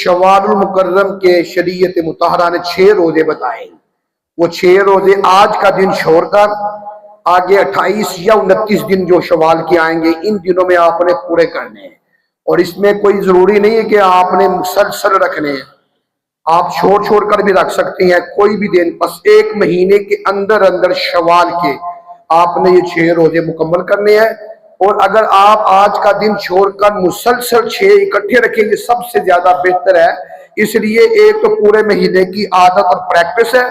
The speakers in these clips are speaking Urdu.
شوال المکرم کے شریعت مطہرہ نے 6 روزے بتائے. وہ 6 روزے آج کا دن چھوڑ کر آگے 28 یا 29 دن جو شوال کے آئیں گے ان دنوں میں آپ نے پورے کرنے ہیں. اور اس میں کوئی ضروری نہیں ہے کہ آپ نے مسلسل رکھنے ہیں، آپ چھوڑ کر بھی رکھ سکتے ہیں کوئی بھی دن. بس 1 مہینے کے اندر اندر شوال کے آپ نے یہ 6 روزے مکمل کرنے ہیں. اور اگر آپ آج کا دن چھوڑ کر مسلسل 6 اکٹھے رکھیں یہ سب سے زیادہ بہتر ہے. اس لیے ایک تو پورے مہینے کی عادت اور پریکٹس ہے،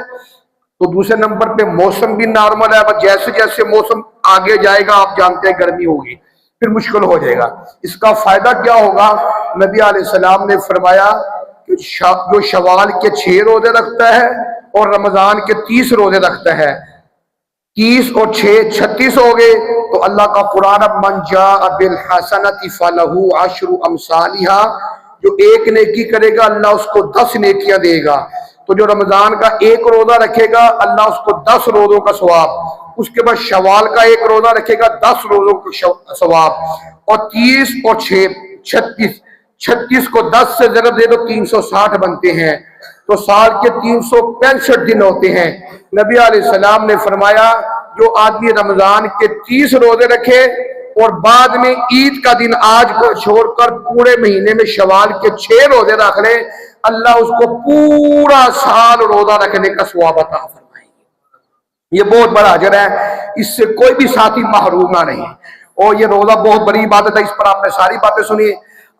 تو دوسرے نمبر پہ موسم بھی نارمل ہے. بس جیسے جیسے موسم آگے جائے گا آپ جانتے ہیں گرمی ہوگی پھر مشکل ہو جائے گا. اس کا فائدہ کیا ہوگا؟ نبی علیہ السلام نے فرمایا کہ جو شوال کے 6 روزے رکھتا ہے اور رمضان کے 30 روزے رکھتا ہے، 30 اور 6 36 ہو گئے. تو اللہ کا قرآن من جاء بالحسنۃ فلہ 10 امثالھا، جو 1 نیکی کرے گا اللہ اس کو 10 نیکیاں دے گا. تو جو رمضان کا 1 روزہ رکھے گا اللہ اس کو 10 روزوں کا ثواب، اس کے بعد شوال کا 1 روزہ رکھے گا 10 روزوں کا ثواب، اور 30 اور 6 36 کو 10 سے ضرب دے دو 360 بنتے ہیں. تو سال کے 365 دن ہوتے ہیں. نبی علیہ السلام نے فرمایا جو آدمی رمضان کے 30 روزے رکھے اور بعد میں عید کا دن آج کو چھوڑ کر پورے مہینے میں شوال کے 6 روزے رکھ لے، اللہ اس کو پورا سال روزہ رکھنے کا ثواب عطا فرمائے گی. یہ بہت بڑا اجر ہے، اس سے کوئی بھی ساتھی محروم نہ رہے. اور یہ روزہ بہت بڑی عبادت ہے، اس پر آپ نے ساری باتیں سنی.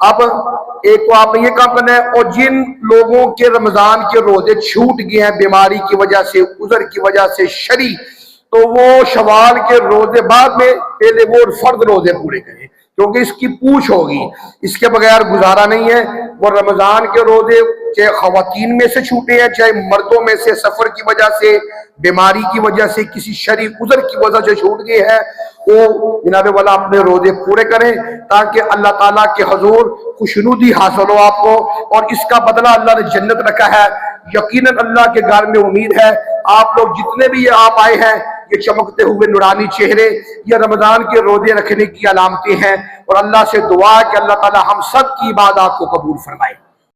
اب ایک تو آپ نے یہ کام کرنا ہے، اور جن لوگوں کے رمضان کے روزے چھوٹ گئے ہیں بیماری کی وجہ سے، عذر کی وجہ سے، شرعی، تو وہ شوال کے روزے بعد میں پہلے وہ فرض روزے پورے کریں، کیونکہ اس کی پوچھ ہوگی، اس کے بغیر گزارا نہیں ہے. وہ رمضان کے روزے چاہے خواتین میں سے چھوٹے ہیں چاہے مردوں میں سے سفر کی وجہ سے، بیماری کی وجہ سے، کسی شرعی عذر کی وجہ سے چھوٹ گئے ہیں، وہ جناب والا اپنے روزے پورے کریں تاکہ اللہ تعالیٰ کے حضور خوشنودی حاصل ہو آپ کو. اور اس کا بدلہ اللہ نے جنت رکھا ہے. یقیناً اللہ کے گھر میں امید ہے آپ لوگ جتنے بھی آپ آئے ہیں یہ چمکتے ہوئے نورانی چہرے یہ رمضان کے روزے رکھنے کی علامتیں ہیں. اور اللہ سے دعا ہے کہ اللہ تعالیٰ ہم سب کی عبادات کو قبول فرمائے.